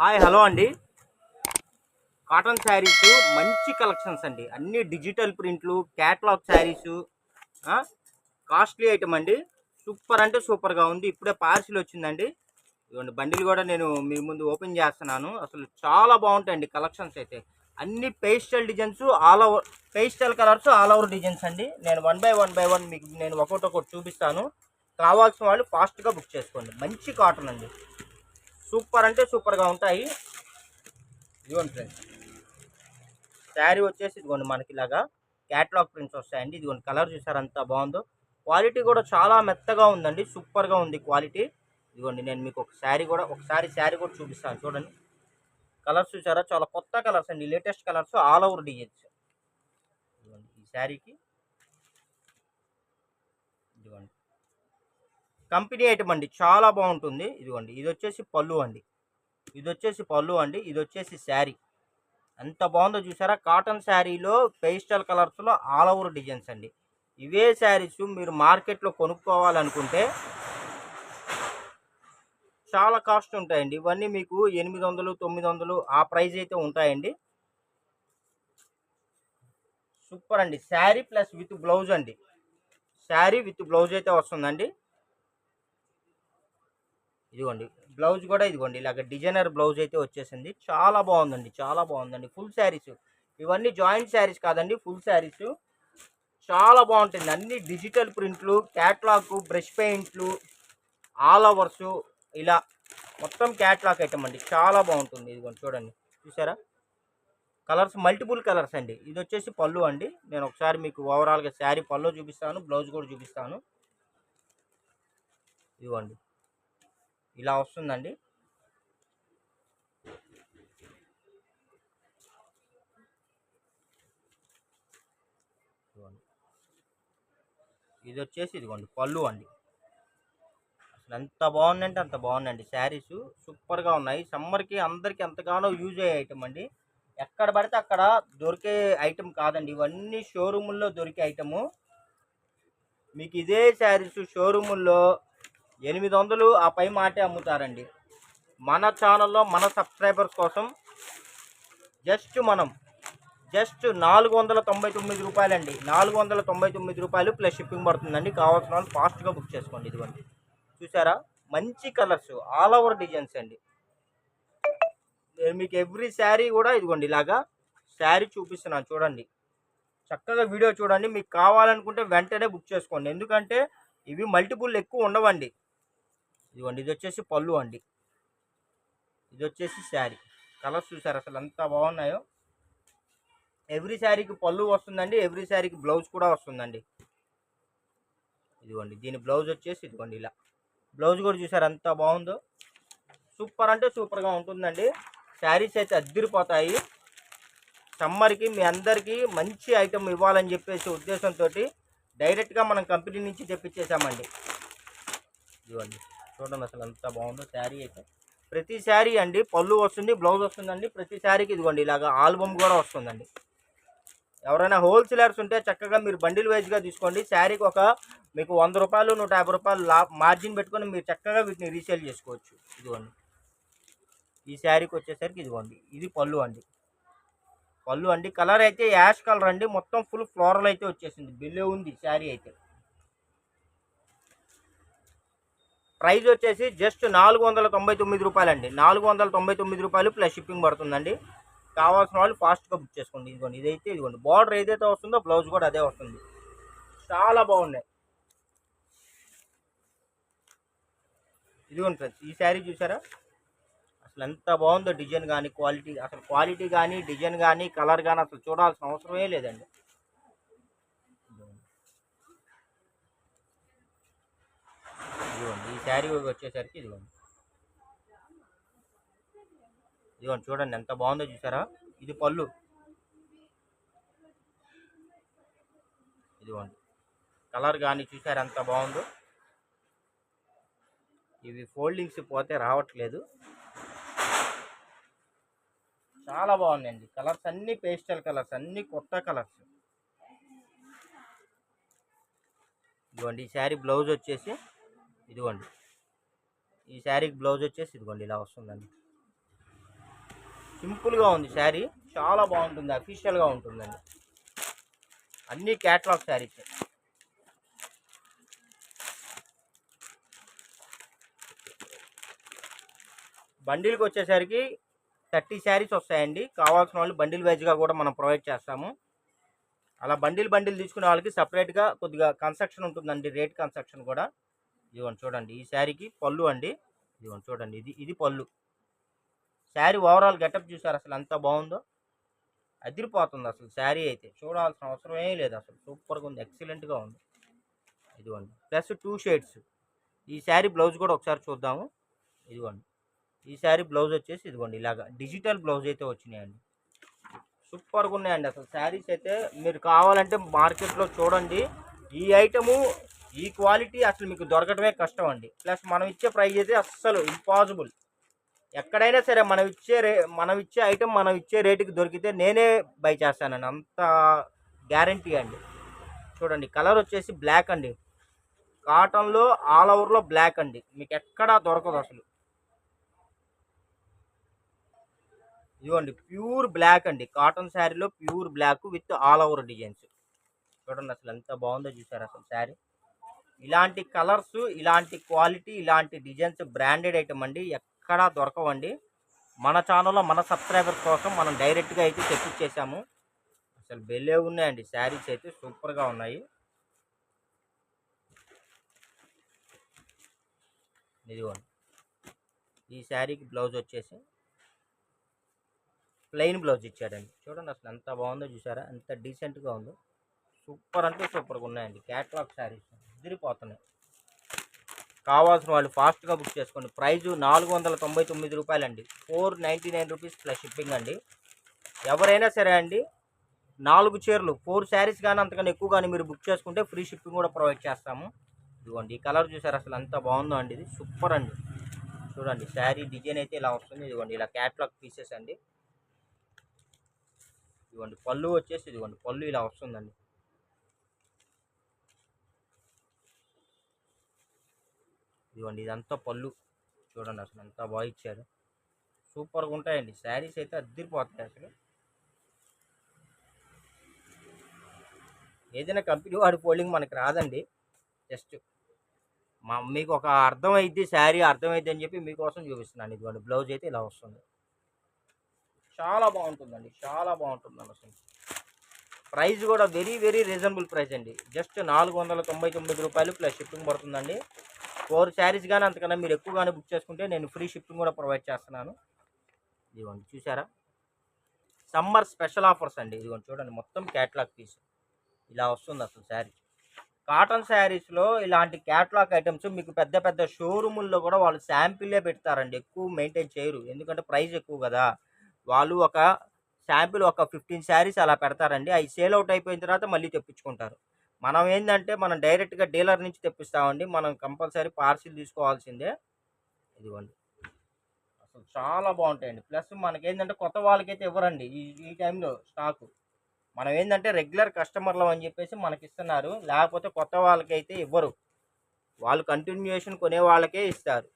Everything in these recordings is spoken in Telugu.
హాయ్ హలో అండి. కాటన్ శారీస్ మంచి కలెక్షన్స్ అండి. అన్ని డిజిటల్ ప్రింట్లు, క్యాట్లాగ్ శారీసు, కాస్ట్లీ ఐటమ్ అండి. సూపర్ అంటే సూపర్గా ఉంది. ఇప్పుడే పార్సిల్ వచ్చిందండి. ఇదిగోండి బండిల్ కూడా నేను మీ ముందు ఓపెన్ చేస్తున్నాను. అసలు చాలా బాగుంటాయండి కలెక్షన్స్ అయితే. అన్ని pastel designs, all over pastel colours, all over designs అండి. నేను వన్ బై వన్ మీకు నేను ఒక్కొక్కటి చూపిస్తాను. కావాల్సిన వాళ్ళు ఫాస్ట్గా బుక్ చేసుకోండి. మంచి కాటన్ అండి. సూపర్ అంటే సూపర్గా ఉంటాయి. ఇదిగోండి ఫ్రెండ్స్, శారీ వచ్చేసి ఇదిగోండి మనకి ఇలాగా క్యాట్లాగ్ ప్రింట్స్ వస్తాయండి. ఇదిగోండి కలర్ చూసారు ఎంత బాగుందో. క్వాలిటీ కూడా చాలా మెత్తగా ఉందండి. సూపర్గా ఉంది క్వాలిటీ. ఇదిగోండి నేను మీకు ఒకసారి శారీ కూడా చూపిస్తాను చూడండి. కలర్స్ చూసారా, చాలా కొత్త కలర్స్ అండి, latest colours, all over designs. ఇదిగోండి ఈ శారీకి ఇదిగోండి కంపెనీ ఐటమ్ అండి, చాలా బాగుంటుంది. ఇదిగోండి ఇది వచ్చేసి పళ్ళు అండి, ఇది వచ్చేసి శారీ. ఎంత బాగుందో చూసారా. కాటన్ శారీలో పేస్టల్ కలర్స్లో ఆల్ ఓవర్ డిజైన్స్ అండి. ఇవే శారీస్ మీరు మార్కెట్లో కొనుక్కోవాలనుకుంటే చాలా కాస్ట్ ఉంటాయండి. ఇవన్నీ మీకు 800 900 ఆ ప్రైస్ అయితే ఉంటాయండి. సూపర్ అండి. శారీ ప్లస్ విత్ బ్లౌజ్ అండి. శారీ విత్ బ్లౌజ్ అయితే వస్తుందండి. ఇదిగోండి బ్లౌజ్ కూడా ఇదిగోండి ఇలాగ డిజైనర్ బ్లౌజ్ అయితే వచ్చేసింది. చాలా బాగుందండి, చాలా బాగుందండి. ఫుల్ శారీస్ ఇవన్నీ జాయింట్ శారీస్ కాదండి, ఫుల్ శారీస్. చాలా బాగుంటుంది. అన్ని డిజిటల్ ప్రింట్లు, క్యాట్లాగ్, బ్రష్ పెయింట్లు, ఆల్ ఓవర్స్, ఇలా మొత్తం క్యాట్లాగ్ ఐటమ్ అండి. చాలా బాగుంటుంది. ఇదిగోండి చూడండి, చూసారా కలర్స్, మల్టిపుల్ కలర్స్ అండి. ఇది వచ్చేసి పళ్ళు అండి. నేను ఒకసారి మీకు ఓవరాల్గా శారీ పళ్ళు చూపిస్తాను, బ్లౌజ్ కూడా చూపిస్తాను. ఇదిగోండి ఇలా వస్తుందండి. ఇది వచ్చేసి ఇదిగోండి పళ్ళు అండి. అసలు ఎంత బాగుందంటే అంత బాగుందండి. శారీస్ సూపర్గా ఉన్నాయి. సమ్మర్కి అందరికీ ఎంతగానో యూజ్ అయ్యే ఐటమ్ అండి. ఎక్కడ పడితే అక్కడ దొరికే ఐటమ్ కాదండి. ఇవన్నీ షోరూముల్లో దొరికే ఐటము. మీకు ఇదే శారీస్ షోరూముల్లో 800 ఆ పై మాటే అమ్ముతారండి. మన ఛానల్లో మన సబ్స్క్రైబర్స్ కోసం జస్ట్ 499 రూపాయలండి. 499 రూపాయలు ప్లస్ షిప్పింగ్ పడుతుందండి. కావాల్సిన వాళ్ళు ఫాస్ట్గా బుక్ చేసుకోండి. ఇదిగోండి చూసారా, మంచి కలర్స్, ఆల్ ఓవర్ డిజైన్స్ అండి. నేను మీకు ఎవ్రీ శారీ కూడా ఇదిగోండి ఇలాగా శారీ చూపిస్తున్నాను చూడండి. చక్కగా వీడియో చూడండి. మీకు కావాలనుకుంటే వెంటనే బుక్ చేసుకోండి, ఎందుకంటే ఇవి మల్టిపుల్ ఎక్కువ ఉండవండి. ఇదిగోండి ఇది వచ్చేసి పళ్ళు అండి, ఇది వచ్చేసి శారీ. కలర్స్ చూసారు అసలు ఎంత బాగున్నాయో. ఎవ్రీ శారీకి పళ్ళు వస్తుందండి, ఎవ్రీ శారీకి బ్లౌజ్ కూడా వస్తుందండి. ఇదిగోండి దీని బ్లౌజ్ వచ్చేసి ఇదిగోండి ఇలా. బ్లౌజ్ కూడా చూసారు ఎంత బాగుందో. సూపర్ అంటే సూపర్గా ఉంటుందండి. శారీస్ అయితే అద్దిరిపోతాయి. సమ్మర్కి మీ అందరికీ మంచి ఐటమ్ ఇవ్వాలని చెప్పేసి ఉద్దేశంతో డైరెక్ట్గా మనం కంపెనీ నుంచి తెప్పించేసామండి. ఇదిగోండి చూడండి అసలు ఎంత బాగుందో శారీ అయితే. ప్రతి శారీ అండి పళ్ళు వస్తుంది, బ్లౌజ్ వస్తుందండి. ప్రతి శారీకి ఇదిగోండి ఇలాగ ఆల్బమ్ కూడా వస్తుందండి. ఎవరైనా హోల్సేలర్స్ ఉంటే చక్కగా మీరు బండిల్ వైజ్గా తీసుకోండి. శారీకి మీకు 100 రూపాయలు 150 రూపాయలు మార్జిన్ పెట్టుకొని మీరు చక్కగా వీటిని రీసేల్ చేసుకోవచ్చు. ఇదిగోండి ఈ శారీకి వచ్చేసరికి ఇదిగోండి ఇది పళ్ళు అండి. కలర్ అయితే యాష్ కలర్ అండి. మొత్తం ఫుల్ ఫ్లోరల్ అయితే వచ్చేసింది. బిల్లే ఉంది శారీ అయితే. ప్రైస్ వచ్చేసి జస్ట్ 499 రూపాయలండి. 499 రూపాయలు ప్లస్ షిప్పింగ్ పడుతుందండి. కావాల్సిన వాళ్ళు ఫాస్ట్గా బుక్ చేసుకోండి. ఇదిగోండి ఇదిగోండి బార్డర్ ఏదైతే వస్తుందో బ్లౌజ్ కూడా అదే వస్తుంది. చాలా బాగున్నాయి. ఇదిగోండి ఫ్రెండ్స్ ఈ శారీ చూసారా అసలు ఎంత బాగుందో. డిజైన్ కానీ క్వాలిటీ కానీ డిజైన్ కానీ కలర్ కానీ అసలు చూడాల్సిన అవసరమే లేదండి. ఇదిగోండి ఈ శారీ వచ్చేసరికి ఇదిగోండి చూడండి ఎంత బాగుందో చూసారా. ఇది పళ్ళు. ఇదిగోండి కలర్ కానీ చూసారా ఎంత బాగుందో. ఇవి ఫోల్డింగ్స్ పోతే రావట్లేదు. చాలా బాగున్నాయండి. కలర్స్ అన్ని పేస్టల్ కలర్స్, అన్ని కొత్త కలర్స్. ఇదిగోండి ఈ శారీ బ్లౌజ్ వచ్చేసి ఇదిగోండి. ఈ శారీకి బ్లౌజ్ వచ్చేసి ఇదిగోండి ఇలా వస్తుందండి. సింపుల్గా ఉంది శారీ, చాలా బాగుంటుంది, అఫీషియల్గా ఉంటుందండి. అన్ని క్యాట్లాగ్ శారీస్. బండిల్కి వచ్చేసరికి 30 శారీస్ వస్తాయండి. కావాల్సిన వాళ్ళు బండిల్ వైజ్గా కూడా మనం ప్రొవైడ్ చేస్తాము. అలా బండిల్ తీసుకునే వాళ్ళకి సపరేట్గా కొద్దిగా కన్స్ట్రక్షన్ ఉంటుందండి, రేట్ కన్స్ట్రక్షన్ కూడా. ఇదిగోండి చూడండి, ఈ శారీకి పళ్ళు అండి. ఇదిగోండి చూడండి, ఇది పళ్ళు. శారీ ఓవరాల్ గెటప్ చూసారు అసలు ఎంత బాగుందో, అదిరిపోతుంది అసలు. శారీ అయితే చూడాల్సిన అవసరమే లేదు అసలు, సూపర్గా ఉంది, ఎక్సలెంట్గా ఉంది. ఇదిగోండి ప్లస్ 2 షేడ్స్. ఈ శారీ బ్లౌజ్ కూడా ఒకసారి చూద్దాము. ఇదిగోండి ఈ శారీ బ్లౌజ్ వచ్చేసి ఇదిగోండి ఇలాగా డిజిటల్ బ్లౌజ్ అయితే వచ్చినాయండి. సూపర్గా ఉన్నాయండి అసలు శారీస్ అయితే. మీరు కావాలంటే మార్కెట్లో చూడండి, ఈ ఐటము ఈ క్వాలిటీ అసలు మీకు దొరకడమే కష్టం అండి. ప్లస్ మనం ఇచ్చే ప్రైస్ అయితే అస్సలు ఇంపాసిబుల్. ఎక్కడైనా సరే మనం ఇచ్చే ఐటమ్ మనం ఇచ్చే రేటుకి దొరికితే నేనే బై చేస్తానండి, అంత గ్యారంటీ అండి. చూడండి కలర్ వచ్చేసి బ్లాక్ అండి, కాటన్లో ఆల్ ఓవర్లో బ్లాక్ అండి, మీకు ఎక్కడా దొరకదు అసలు. ఇదిగోండి ప్యూర్ బ్లాక్ అండి, కాటన్ శారీలో pure black with all over designs. చూడండి అసలు ఎంత బాగుందో చూసారు అసలు శారీ. ఇలాంటి కలర్స్, ఇలాంటి క్వాలిటీ, ఇలాంటి డిజైన్స్ బ్రాండెడ్ ఐటమ్ అండి, ఎక్కడా దొరకవండి. మన ఛానల్లో మన సబ్స్క్రైబర్స్ కోసం మనం డైరెక్ట్గా అయితే తెప్పించేసాము. అసలు బెల్లే ఉన్నాయండి శారీస్ అయితే, సూపర్గా ఉన్నాయి. ఇదిగోండి ఈ శారీకి బ్లౌజ్ వచ్చేసి ప్లెయిన్ బ్లౌజ్ ఇచ్చాడండి. చూడండి అసలు ఎంత బాగుందో చూసారా, ఎంత డీసెంట్గా ఉందో. సూపర్ అంటే సూపర్గా ఉన్నాయండి, క్యాట్లాగ్ శారీస్ అదిరిపోతున్నాయి. కావాల్సిన వాళ్ళు ఫాస్ట్గా బుక్ చేసుకోండి. ప్రైజు 499 రూపాయలండి, 499 రూపీస్ ప్లస్ షిప్పింగ్ అండి. ఎవరైనా సరే అండి 4 చీరలు 4 శారీస్ కానీ అంతకన్నా ఎక్కువ కానీ మీరు బుక్ చేసుకుంటే ఫ్రీ షిప్పింగ్ కూడా ప్రొవైడ్ చేస్తాము. ఇదిగోండి ఈ కలర్ చూసారు అసలు ఎంత బాగుందో అండి, ఇది సూపర్ అండి. చూడండి శారీ డిజైన్ అయితే ఇలా వస్తుంది. ఇదిగోండి ఇలా క్యాట్లాగ్ పీసెస్ అండి. ఇదిగోండి పళ్ళు వచ్చేసి ఇదిగోండి పళ్ళు ఇలా వస్తుందండి. ఇదిగోండి ఇదంతా పళ్ళు. చూడండి అసలు ఎంత బాగా ఇచ్చారు, సూపర్గా ఉంటాయండి శారీస్ అయితే, అద్దరిపోతాయి అసలు. ఏదైనా కంపెనీ వాడి ఫోల్డింగ్ మనకి రాదండి, జస్ట్ మీకు ఒక అర్థమైద్ది, శారీ అర్థమైద్ది అని చెప్పి మీకోసం చూపిస్తున్నాను. ఇదిగోండి బ్లౌజ్ అయితే ఇలా వస్తుంది, చాలా బాగుంటుందండి, చాలా బాగుంటుందండి అసలు. ప్రైస్ కూడా వెరీ వెరీ రీజనబుల్ ప్రైస్ అండి, జస్ట్ 499 రూపాయలు ప్లస్ షిప్పింగ్ పడుతుందండి. 4 శారీస్ కానీ అంతకన్నా మీరు ఎక్కువ కానీ బుక్ చేసుకుంటే నేను ఫ్రీ షిప్పింగ్ కూడా ప్రొవైడ్ చేస్తున్నాను. ఇదిగోండి చూసారా, సమ్మర్ స్పెషల్ ఆఫర్స్ అండి. ఇదిగోండి చూడండి మొత్తం క్యాట్లాగ్ పీస్ ఇలా వస్తుంది అసలు శారీ. కాటన్ శారీస్లో ఇలాంటి క్యాట్లాగ్ ఐటమ్స్ మీకు పెద్ద పెద్ద షోరూముల్లో కూడా వాళ్ళు శాంపిల్లే పెడతారండి, ఎక్కువ మెయింటైన్ చేయరు, ఎందుకంటే ప్రైస్ ఎక్కువ కదా. వాళ్ళు ఒక శాంపిల్ ఒక 15 శారీస్ అలా పెడతారండి, అవి సేల్ అవుట్ అయిపోయిన తర్వాత మళ్ళీ తెప్పించుకుంటారు. మనం ఏంటంటే మనం డైరెక్ట్గా డీలర్ నుంచి తెప్పిస్తామండి, మనం కంపల్సరీ పార్సిల్ తీసుకోవాల్సిందే. ఇదిగోండి అసలు చాలా బాగుంటాయండి. ప్లస్ మనకేంటంటే కొత్త వాళ్ళకైతే ఇవ్వరండి ఈ టైంలో స్టాకు. మనం ఏంటంటే రెగ్యులర్ కస్టమర్లు అని చెప్పేసి మనకి ఇస్తున్నారు, లేకపోతే కొత్త వాళ్ళకైతే ఇవ్వరు, వాళ్ళు కంటిన్యూషన్ కొనే వాళ్ళకే ఇస్తారు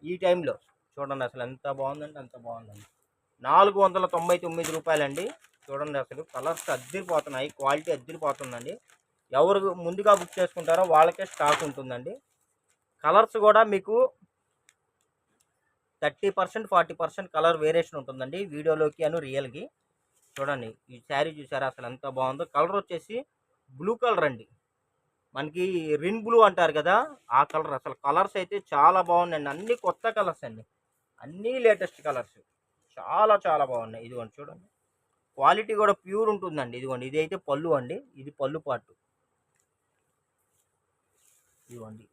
ఈ టైంలో. చూడండి అసలు ఎంత బాగుందంటే అంత బాగుందండి, 499 రూపాయలండి. చూడండి అసలు కలర్స్ అద్దరిపోతున్నాయి, క్వాలిటీ అద్దరిపోతుందండి. ఎవరు ముందుగా బుక్ చేసుకుంటారో వాళ్ళకే స్టాక్ ఉంటుందండి. కలర్స్ కూడా మీకు 30% 40% కలర్ వేరియేషన్ ఉంటుందండి వీడియోలోకి అను రియల్కి. చూడండి ఈ శారీ చూసారా అసలు ఎంత బాగుందో. కలర్ వచ్చేసి బ్లూ కలర్ అండి, మనకి రిన్ బ్లూ అంటారు కదా ఆ కలర్. అసలు కలర్స్ అయితే చాలా బాగున్నాయండి, అన్ని కొత్త కలర్స్ అండి, అన్నీ లేటెస్ట్ కలర్స్, చాలా చాలా బాగున్నాయి. ఇదిగోండి చూడండి క్వాలిటీ కూడా ప్యూర్ ఉంటుందండి. ఇదిగోండి ఇది అయితే పళ్ళు అండి, ఇది పళ్ళు పార్ట్. ఇదిగోండి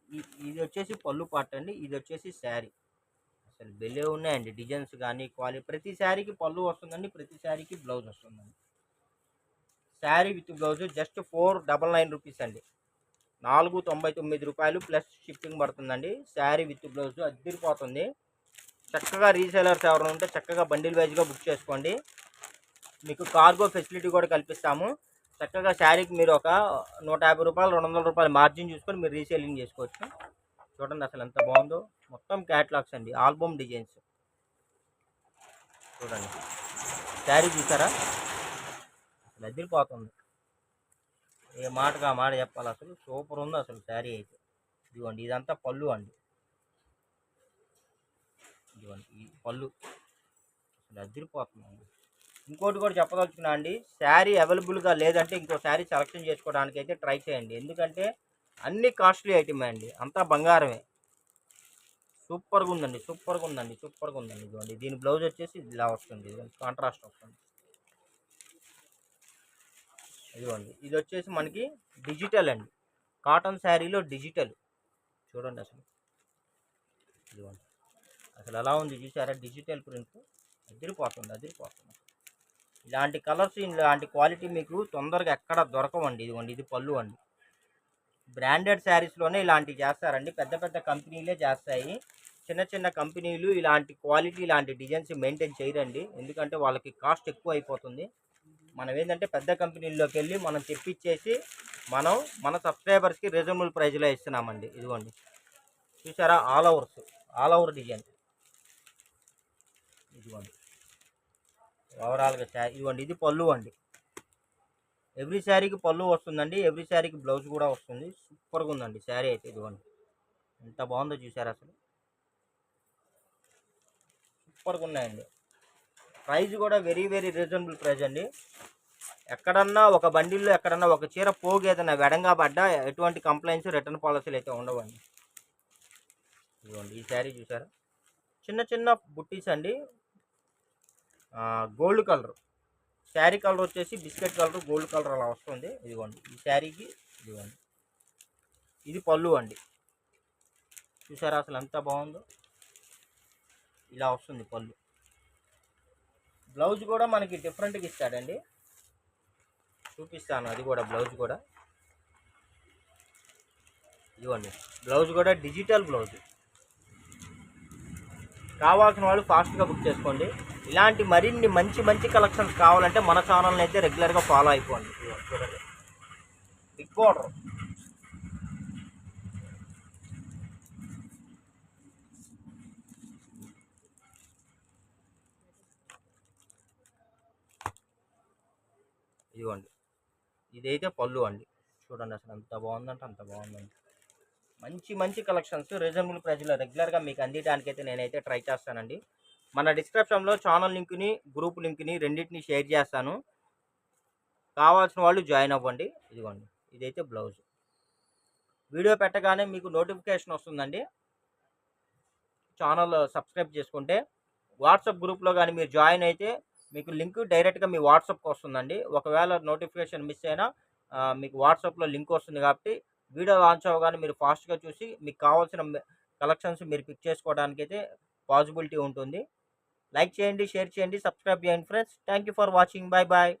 ఇది వచ్చేసి పళ్ళు పార్ట్ అండి, ఇది వచ్చేసి శారీ. అసలు బెల్లే ఉన్నాయండి డిజైన్స్ కానీ క్వాలిటీ. ప్రతి శారీకి పళ్ళు వస్తుందండి, ప్రతి శారీకి బ్లౌజ్ వస్తుందండి. Sari with blouse just 499 rupees అండి, 499 రూపాయలు ప్లస్ షిప్పింగ్ పడుతుందండి. శారీ విత్ బ్లౌజ్ అద్దరిపోతుంది. చక్కగా రీసేలర్స్ ఎవరైనా ఉంటే చక్కగా బండిల్ వైజ్గా బుక్ చేసుకోండి, మీకు కార్గో ఫెసిలిటీ కూడా కల్పిస్తాము. చక్కగా శారీకి మీరు ఒక 150 రూపాయలు 200 రూపాయలు మార్జిన్ చూసుకొని మీరు రీసేలింగ్ చేసుకోవచ్చు. చూడండి అసలు ఎంత బాగుందో, మొత్తం క్యాట్లాగ్స్ అండి, ఆల్బమ్ డిజైన్స్. చూడండి శారీ చూసారా, అసలు అదిరిపోతుంది. ఏ మాటగా మాట చెప్పాలి, అసలు సూపర్ ఉంది అసలు శారీ అయితే. ఇదిగోండి ఇదంతా పళ్ళు అండి, ఇదిగోండి ఈ పళ్ళు అసలు అదిరిపోతుందండి. ఇంకోటి కూడా చెప్పదలుచుకున్నా అండి, శారీ అవైలబుల్గా లేదంటే ఇంకో శారీ సెలెక్షన్ చేసుకోవడానికి అయితే ట్రై చేయండి. ఎందుకంటే అన్ని కాస్ట్లీ ఐటమే అండి, అంతా బంగారమే. సూపర్గా ఉందండి, సూపర్గా ఉందండి, సూపర్గా ఉందండి. ఇదిగోండి దీని బ్లౌజ్ వచ్చేసి ఇలా వస్తుంది, కాంట్రాస్ట్ వస్తుంది. ఇదిగోండి ఇది వచ్చేసి మనకి డిజిటల్ అండి, కాటన్ శారీలో డిజిటల్. చూడండి అసలు, ఇదిగోండి అసలు ఎలా ఉంది చూసారా, డిజిటల్ ప్రింట్. అదిరిపోతుంది, అదిరిపోతుంది. ఇలాంటి కలర్స్ ఇలాంటి క్వాలిటీ మీకు తొందరగా ఎక్కడ దొరకవండి. ఇదిగోండి ఇది పళ్ళు అండి. బ్రాండెడ్ శారీస్లోనే ఇలాంటివి చేస్తారండి, పెద్ద పెద్ద కంపెనీలే చేస్తాయి. చిన్న చిన్న కంపెనీలు ఇలాంటి క్వాలిటీ ఇలాంటి డిజైన్స్ మెయింటైన్ చేయరండి, ఎందుకంటే వాళ్ళకి కాస్ట్ ఎక్కువ అయిపోతుంది. మనం ఏంటంటే పెద్ద కంపెనీల్లోకి వెళ్ళి మనం తెప్పించేసి మనం మన సబ్స్క్రైబర్స్కి రీజనబుల్ ప్రైస్లో ఇస్తున్నామండి. ఇదిగోండి చూసారా, ఆల్ ఓవర్ డిజైన్. ఇదిగోండి ఓవరాల్గా శారీ. ఇదిగోండి ఇది పళ్ళు అండి, ఎవ్రీ శారీకి పళ్ళు వస్తుందండి, ఎవ్రీ శారీకి బ్లౌజ్ కూడా వస్తుంది. సూపర్గా ఉందండి శారీ అయితే. ఇదిగోండి ఎంత బాగుందో చూసారా, అసలు సూపర్గా ఉన్నాయండి. ప్రైస్ కూడా వెరీ వెరీ రీజనబుల్ ప్రైస్ అండి. ఎక్కడన్నా ఒక బండిల్లో ఎక్కడన్నా ఒక చీర పోగు ఏదైనా వెడంగా పడ్డా ఎటువంటి కంప్లైంట్స్ రిటర్న్ పాలసీలు అయితే ఉండవండి. ఇదిగోండి ఈ శారీ చూసారా, చిన్న చిన్న బుట్టీస్ అండి, గోల్డ్ కలర్. శారీ కలర్ వచ్చేసి బిస్కెట్ కలర్, గోల్డ్ కలర్ అలా వస్తుంది. ఇదిగోండి ఈ శారీకి, ఇదిగోండి ఇది పళ్ళు అండి. చూసారా అసలు ఎంత బాగుందో, ఇలా వస్తుంది పళ్ళు. బ్లౌజ్ కూడా మనకి డిఫరెంట్గా ఇస్తాడండి, చూపిస్తాను అది కూడా. బ్లౌజ్ కూడా ఇదిగోండి, బ్లౌజ్ కూడా డిజిటల్ బ్లౌజ్. కావాల్సిన వాళ్ళు ఫాస్ట్గా బుక్ చేసుకోండి. ఇలాంటి మరిన్ని మంచి మంచి కలెక్షన్స్ కావాలంటే మన ఛానల్ని అయితే రెగ్యులర్గా ఫాలో అయిపోండి. చూడండి బిగ్ బార్డర్. ఇదిగోండి ఇదైతే పళ్ళు అండి. చూడండి అసలు ఎంత బాగుందంటే అంత బాగుందండి. మంచి మంచి కలెక్షన్స్ రీజనబుల్ ప్రైస్లో రెగ్యులర్గా మీకు అందించడానికి అయితే నేనైతే ట్రై చేస్తానండి. మన డిస్క్రిప్షన్లో ఛానల్ లింక్ని, గ్రూప్ లింక్ని రెండింటిని షేర్ చేస్తాను, కావాల్సిన వాళ్ళు జాయిన్ అవ్వండి. ఇదిగోండి ఇదైతే బ్లౌజ్. వీడియో పెట్టగానే మీకు నోటిఫికేషన్ వస్తుందండి, ఛానల్ సబ్స్క్రైబ్ చేసుకుంటే. వాట్సాప్ గ్రూప్లో కానీ మీరు జాయిన్ అయితే మీకు లింక్ డైరెక్ట్గా మీ వాట్సాప్కి వస్తుందండి. ఒకవేళ నోటిఫికేషన్ మిస్ అయినా మీకు వాట్సాప్లో లింక్ వస్తుంది, కాబట్టి వీడియో లాంచ్ అవ్వగానే మీరు ఫాస్ట్గా చూసి మీకు కావాల్సిన కలెక్షన్స్ మీరు పిక్ చేసుకోవడానికి అయితే పాసిబిలిటీ ఉంటుంది. లైక్ చేయండి, షేర్ చేయండి, సబ్స్క్రైబ్ చేయండి friends. Thank you for watching. Bye bye.